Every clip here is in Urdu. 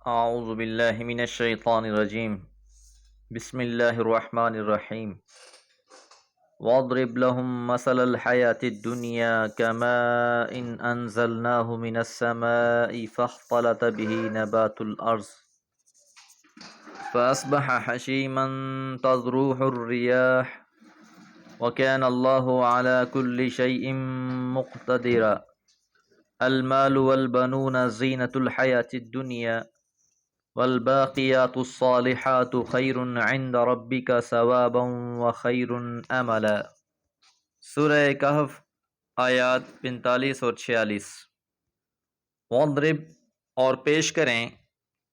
اعوذ باللہ من الشیطان الرجیم بسم اللہ الرحمن الرحیم واضرب لهم مثل الحياة الدنيا كماء انزلناه من السماء فاختلط به نبات الارض فاصبح حشيما تذروه الرياح وكان الله على كل شيء مقتدرا المال والبنون زينة الحياة الدنيا والباقیات الصالحات خیر عند ربک ثوابا وخیر املا۔ سورہ کہف آیات 45 اور 46۔ وَاضْرِبْ اور پیش کریں،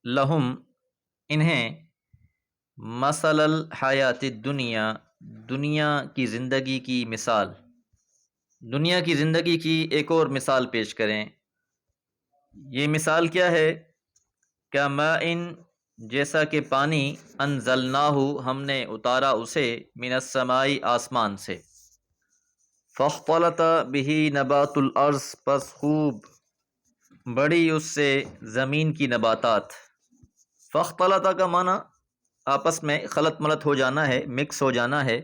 لہم انہیں، مثل الحیات الدنیا دنیا کی زندگی کی مثال، دنیا کی زندگی کی ایک اور مثال پیش کریں۔ یہ مثال کیا ہے؟ کماء جیسا کہ پانی، انزلناہ ہم نے اتارا اسے، من السماء آسمان سے، فاختلط به نبات الارض پس خوب بڑی اس سے زمین کی نباتات۔ فاختلط کا معنی آپس میں خلط ملط ہو جانا ہے، مکس ہو جانا ہے،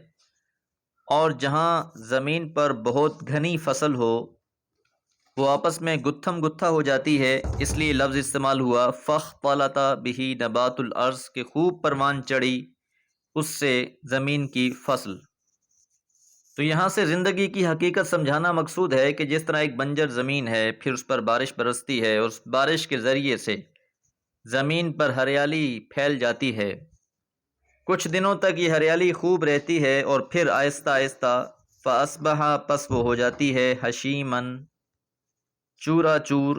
اور جہاں زمین پر بہت گھنی فصل ہو وہ آپس میں گتھم گتھا ہو جاتی ہے، اس لیے لفظ استعمال ہوا فاختلط به نبات الارض کہ خوب پروان چڑھی اس سے زمین کی فصل۔ تو یہاں سے زندگی کی حقیقت سمجھانا مقصود ہے کہ جس طرح ایک بنجر زمین ہے، پھر اس پر بارش برستی ہے اور اس بارش کے ذریعے سے زمین پر ہریالی پھیل جاتی ہے، کچھ دنوں تک یہ ہریالی خوب رہتی ہے اور پھر آہستہ آہستہ فاصبح پس وہ ہو جاتی ہے حشیمن چورا چور،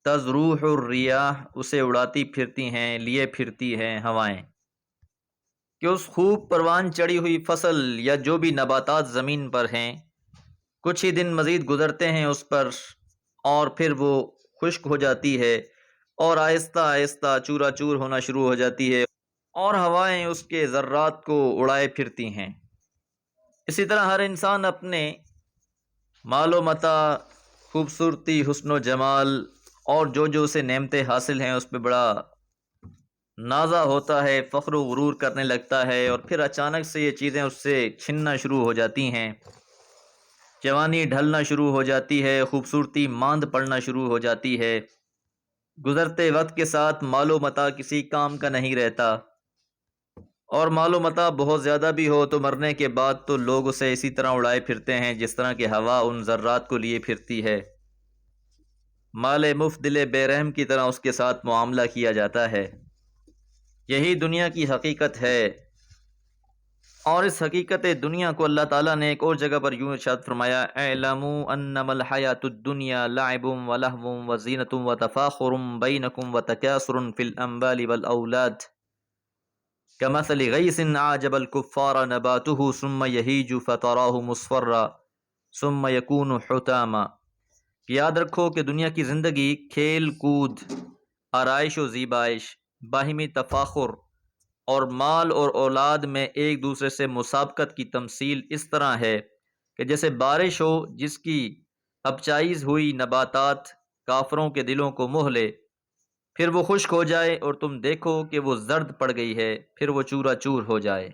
تذروح الریاح اسے اڑاتی پھرتی ہیں، لیے پھرتی ہیں ہوائیں، کہ اس خوب پروان چڑھی ہوئی فصل یا جو بھی نباتات زمین پر ہیں کچھ ہی دن مزید گزرتے ہیں اس پر اور پھر وہ خشک ہو جاتی ہے اور آہستہ آہستہ چورا چور ہونا شروع ہو جاتی ہے اور ہوائیں اس کے ذرات کو اڑائے پھرتی ہیں۔ اسی طرح ہر انسان اپنے مال و متاع، خوبصورتی، حسن و جمال اور جو اسے نعمتیں حاصل ہیں اس پہ بڑا نازا ہوتا ہے، فخر و غرور کرنے لگتا ہے، اور پھر اچانک سے یہ چیزیں اس سے چھننا شروع ہو جاتی ہیں، جوانی ڈھلنا شروع ہو جاتی ہے، خوبصورتی ماند پڑنا شروع ہو جاتی ہے، گزرتے وقت کے ساتھ مال و متاع کسی کام کا نہیں رہتا، اور مال و متاع بہت زیادہ بھی ہو تو مرنے کے بعد تو لوگ اسے اسی طرح اڑائے پھرتے ہیں جس طرح کہ ہوا ان ذرات کو لیے پھرتی ہے، مال مفت دل بے رحم کی طرح اس کے ساتھ معاملہ کیا جاتا ہے۔ یہی دنیا کی حقیقت ہے، اور اس حقیقت دنیا کو اللہ تعالیٰ نے ایک اور جگہ پر یوں ارشاد فرمایا، اعلموا انما الحیاۃ الدنیا لعب ولہو وزینۃ وتفاخر بینکم وتکاثر فی الاموال والاولاد کمثل غیث اعجب الکفار نباتہ ثم یہیج فتراہ مصفرا ثم یکون حطاما۔ یاد رکھو کہ دنیا کی زندگی کھیل کود، آرائش و زیبائش، باہمی تفاخر اور مال اور اولاد میں ایک دوسرے سے مسابقت کی تمثیل اس طرح ہے کہ جیسے بارش ہو جس کی ابچائز ہوئی نباتات کافروں کے دلوں کو موہ لے، پھر وہ خشک ہو جائے اور تم دیکھو کہ وہ زرد پڑ گئی ہے، پھر وہ چورا چور ہو جائے۔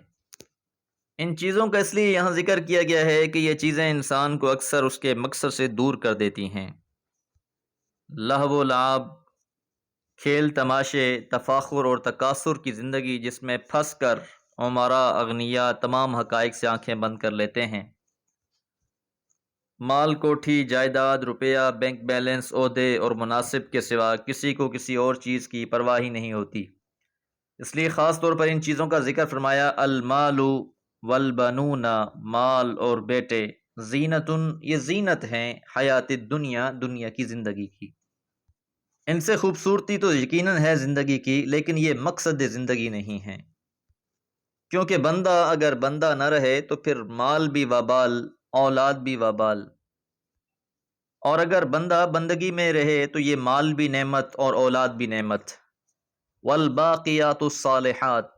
ان چیزوں کا اس لیے یہاں ذکر کیا گیا ہے کہ یہ چیزیں انسان کو اکثر اس کے مقصد سے دور کر دیتی ہیں۔ لہو و لعب، کھیل تماشے، تفاخر اور تکاثر کی زندگی جس میں پھنس کر عمرا اغنیا تمام حقائق سے آنکھیں بند کر لیتے ہیں، مال کوٹھی جائیداد روپیہ بینک بیلنس عہدے اور مناصب کے سوا کسی کو کسی اور چیز کی پرواہ ہی نہیں ہوتی، اس لیے خاص طور پر ان چیزوں کا ذکر فرمایا، المال والبنون، مال اور بیٹے، زینتن یہ زینت ہیں، حیات الدنیا دنیا کی زندگی کی، ان سے خوبصورتی تو یقیناً ہے زندگی کی، لیکن یہ مقصد زندگی نہیں ہے، کیونکہ بندہ اگر بندہ نہ رہے تو پھر مال بھی وبال، اولاد بھی وبال، اور اگر بندہ بندگی میں رہے تو یہ مال بھی نعمت اور اولاد بھی نعمت۔ والباقیات الصالحات،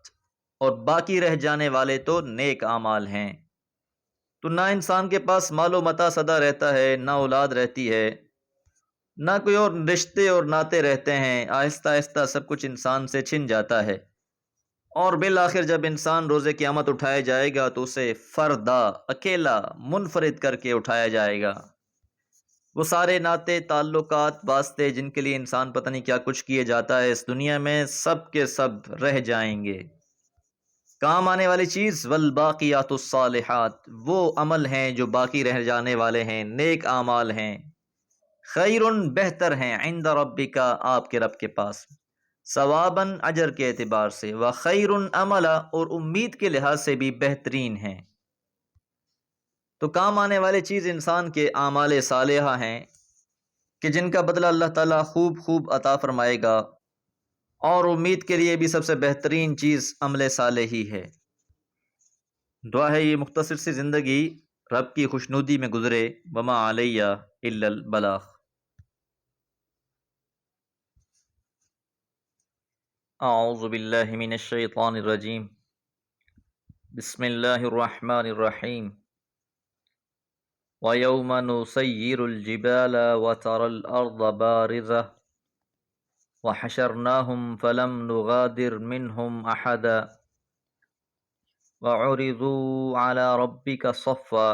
اور باقی رہ جانے والے تو نیک اعمال ہیں۔ تو نہ انسان کے پاس مال و متاع سدا رہتا ہے، نہ اولاد رہتی ہے، نہ کوئی اور رشتے اور ناطے رہتے ہیں، آہستہ آہستہ سب کچھ انسان سے چھن جاتا ہے، اور بالآخر جب انسان روز قیامت اٹھایا جائے گا تو اسے فردا، اکیلا، منفرد کر کے اٹھایا جائے گا۔ وہ سارے ناطے، تعلقات، واسطے جن کے لیے انسان پتہ نہیں کیا کچھ کیے جاتا ہے اس دنیا میں، سب کے سب رہ جائیں گے۔ کام آنے والی چیز والباقیات الصالحات، وہ عمل ہیں جو باقی رہ جانے والے ہیں، نیک اعمال ہیں، خیرن بہتر ہیں، عند ربک آپ کے رب کے پاس، ثواباً اجر کے اعتبار سے، وخیرن عملا اور امید کے لحاظ سے بھی بہترین ہیں۔ تو کام آنے والی چیز انسان کے اعمال صالحہ ہیں کہ جن کا بدلہ اللہ تعالیٰ خوب خوب عطا فرمائے گا، اور امید کے لیے بھی سب سے بہترین چیز عمل صالح ہی ہے۔ دعا ہے یہ مختصر سی زندگی رب کی خوشنودی میں گزرے، وما علیہ الا البلاغ۔ اعوذ باللہ من الشیطان الرجیم، بسم اللہ الرحمن الرحیم۔ وَيَوْمَ نُسَيِّرُ الْجِبَالَ وَتَرَى الْأَرْضَ بَارِزَةً وَحَشَرْنَاهُمْ فَلَمْ نُغَادِرْ مِنْهُمْ أَحَدًا وَعُرِضُوا عَلَى رَبِّكَ صَفًّا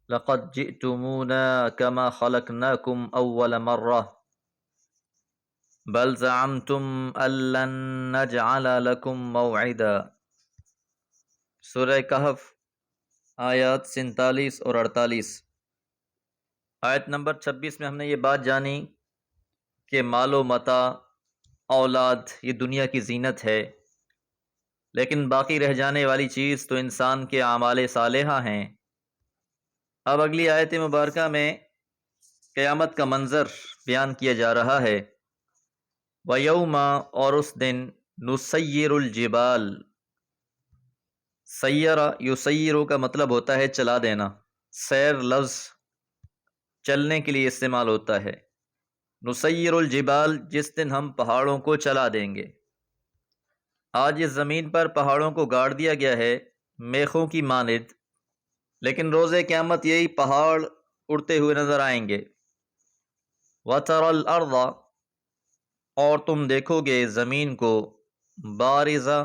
لَقَدْ جِئْتُمُونَا كَمَا خَلَقْنَاكُمْ أَوَّلَ مَرَّةٍ بَلْ زَعَمْتُمْ أَن لَّن نَّجْعَلَ لَكُم مَّوْعِدًا۔ سورہ کہف، آیات 47 اور 48۔ آیت نمبر 26 میں ہم نے یہ بات جانی کہ مال و متاع، اولاد، یہ دنیا کی زینت ہے، لیکن باقی رہ جانے والی چیز تو انسان کے اعمال صالحہ ہیں۔ اب اگلی آیت مبارکہ میں قیامت کا منظر بیان کیا جا رہا ہے۔ وَيَوْمَ، اور اس دن، نُسَيِّرُ الْجِبَالَ، سیرہ یسیرو کا مطلب ہوتا ہے چلا دینا، سیر لفظ چلنے کے لیے استعمال ہوتا ہے۔ نسیر الجبال، جس دن ہم پہاڑوں کو چلا دیں گے۔ آج اس زمین پر پہاڑوں کو گاڑ دیا گیا ہے میخوں کی مانند، لیکن روز قیامت یہی پہاڑ اڑتے ہوئے نظر آئیں گے۔ وَتَرَى الْأَرْضَ، اور تم دیکھو گے زمین کو، بارزہ،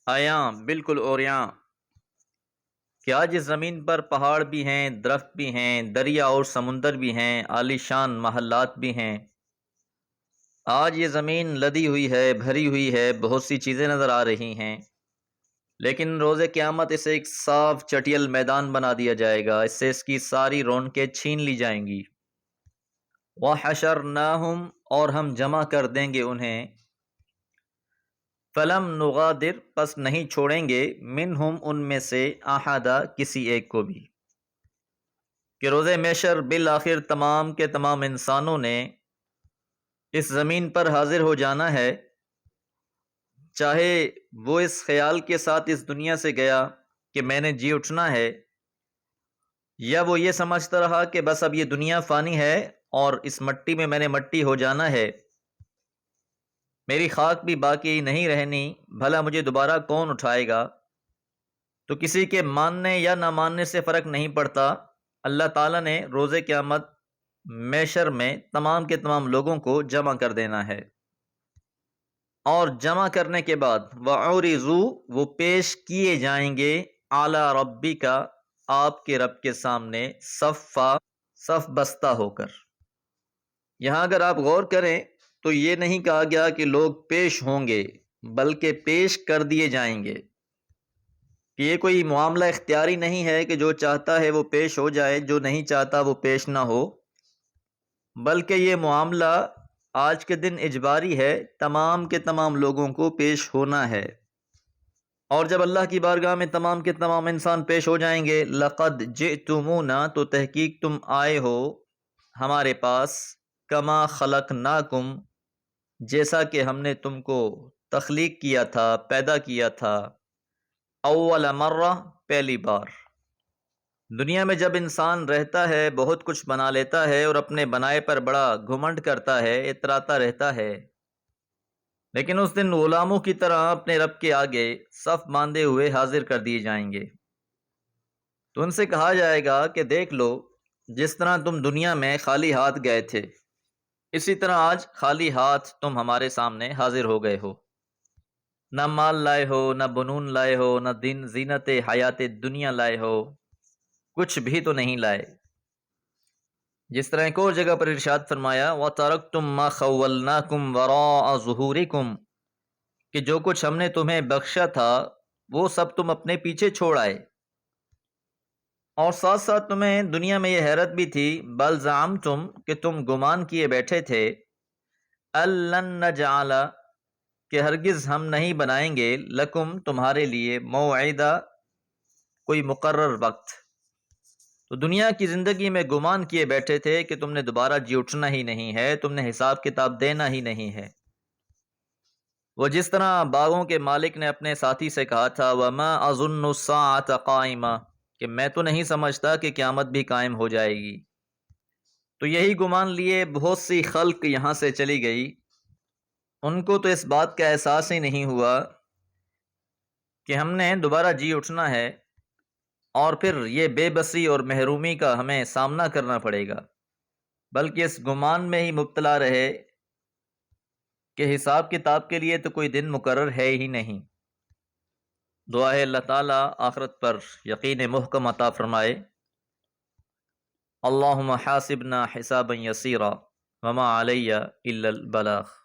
عیاں، بالکل عریاں، کہ آج اس زمین پر پہاڑ بھی ہیں، درخت بھی ہیں، دریا اور سمندر بھی ہیں، عالی شان محلات بھی ہیں۔ آج یہ زمین لدی ہوئی ہے، بھری ہوئی ہے، بہت سی چیزیں نظر آ رہی ہیں، لیکن روز قیامت اسے ایک صاف چٹیل میدان بنا دیا جائے گا، اس سے اس کی ساری رونقیں چھین لی جائیں گی۔ وَحَشَرْنَاهُمْ، اور ہم جمع کر دیں گے انہیں، فَلَمْ نُغَادِرْ، پس نہیں چھوڑیں گے، مِنْهُمْ، ان میں سے، أَحَدًا، کسی ایک کو بھی، کہ روز محشر بالآخر تمام کے تمام انسانوں نے اس زمین پر حاضر ہو جانا ہے، چاہے وہ اس خیال کے ساتھ اس دنیا سے گیا کہ میں نے جی اٹھنا ہے، یا وہ یہ سمجھتا رہا کہ بس اب یہ دنیا فانی ہے اور اس مٹی میں نے مٹی ہو جانا ہے، میری خاک بھی باقی نہیں رہنی، بھلا مجھے دوبارہ کون اٹھائے گا۔ تو کسی کے ماننے یا نہ ماننے سے فرق نہیں پڑتا، اللہ تعالیٰ نے روز قیامت محشر میں تمام کے تمام لوگوں کو جمع کر دینا ہے، اور جمع کرنے کے بعد وَعُرِضُوا، وہ پیش کیے جائیں گے، اعلیٰ ربی کا، آپ کے رب کے سامنے، صفا، صف بستہ ہو کر۔ یہاں اگر آپ غور کریں تو یہ نہیں کہا گیا کہ لوگ پیش ہوں گے، بلکہ پیش کر دیے جائیں گے، کہ یہ کوئی معاملہ اختیاری نہیں ہے کہ جو چاہتا ہے وہ پیش ہو جائے، جو نہیں چاہتا وہ پیش نہ ہو، بلکہ یہ معاملہ آج کے دن اجباری ہے، تمام کے تمام لوگوں کو پیش ہونا ہے۔ اور جب اللہ کی بارگاہ میں تمام کے تمام انسان پیش ہو جائیں گے، لَقَدْ جِئْتُمُونَا، تو تحقیق تم آئے ہو ہمارے پاس، کما خلقناکم، جیسا کہ ہم نے تم کو تخلیق کیا تھا، پیدا کیا تھا، اول مرہ، پہلی بار۔ دنیا میں جب انسان رہتا ہے بہت کچھ بنا لیتا ہے اور اپنے بنائے پر بڑا گھمنڈ کرتا ہے، اتراتا رہتا ہے، لیکن اس دن غلاموں کی طرح اپنے رب کے آگے صف باندھے ہوئے حاضر کر دیے جائیں گے۔ تو ان سے کہا جائے گا کہ دیکھ لو جس طرح تم دنیا میں خالی ہاتھ گئے تھے، اسی طرح آج خالی ہاتھ تم ہمارے سامنے حاضر ہو گئے ہو۔ نہ مال لائے ہو، نہ بنون لائے ہو، نہ دین زینت حیات دنیا لائے ہو، کچھ بھی تو نہیں لائے۔ جس طرح ایک اور جگہ پر ارشاد فرمایا وَتَرَكْتُم مَّا خَوَّلْنَاكُمْ وَرَاءَ ظُهُورِكُمْ، کہ جو کچھ ہم نے تمہیں بخشا تھا وہ سب تم اپنے پیچھے چھوڑ آئے۔ اور ساتھ ساتھ تمہیں دنیا میں یہ حیرت بھی تھی بل زعمتم، کہ تم گمان کیے بیٹھے تھے أَلَّن نَّجْعَلَ، کہ ہرگز ہم نہیں بنائیں گے لکم تمہارے لیے موعدہ، کوئی مقرر وقت۔ تو دنیا کی زندگی میں گمان کیے بیٹھے تھے کہ تم نے دوبارہ جی اٹھنا ہی نہیں ہے، تم نے حساب کتاب دینا ہی نہیں ہے۔ وہ جس طرح باغوں کے مالک نے اپنے ساتھی سے کہا تھا وَمَا أَظُنُّ السَّاعَةَ قَائِمَةً، کہ میں تو نہیں سمجھتا کہ قیامت بھی قائم ہو جائے گی۔ تو یہی گمان لیے بہت سی خلق یہاں سے چلی گئی، ان کو تو اس بات کا احساس ہی نہیں ہوا کہ ہم نے دوبارہ جی اٹھنا ہے، اور پھر یہ بے بسی اور محرومی کا ہمیں سامنا کرنا پڑے گا، بلکہ اس گمان میں ہی مبتلا رہے کہ حساب کتاب کے لیے تو کوئی دن مقرر ہے ہی نہیں۔ دعا ہے اللہ تعالیٰ آخرت پر یقین محکم عطا فرمائے۔ اللہم حاسبنا حسابا یسیرا وما علی الا البلاغ۔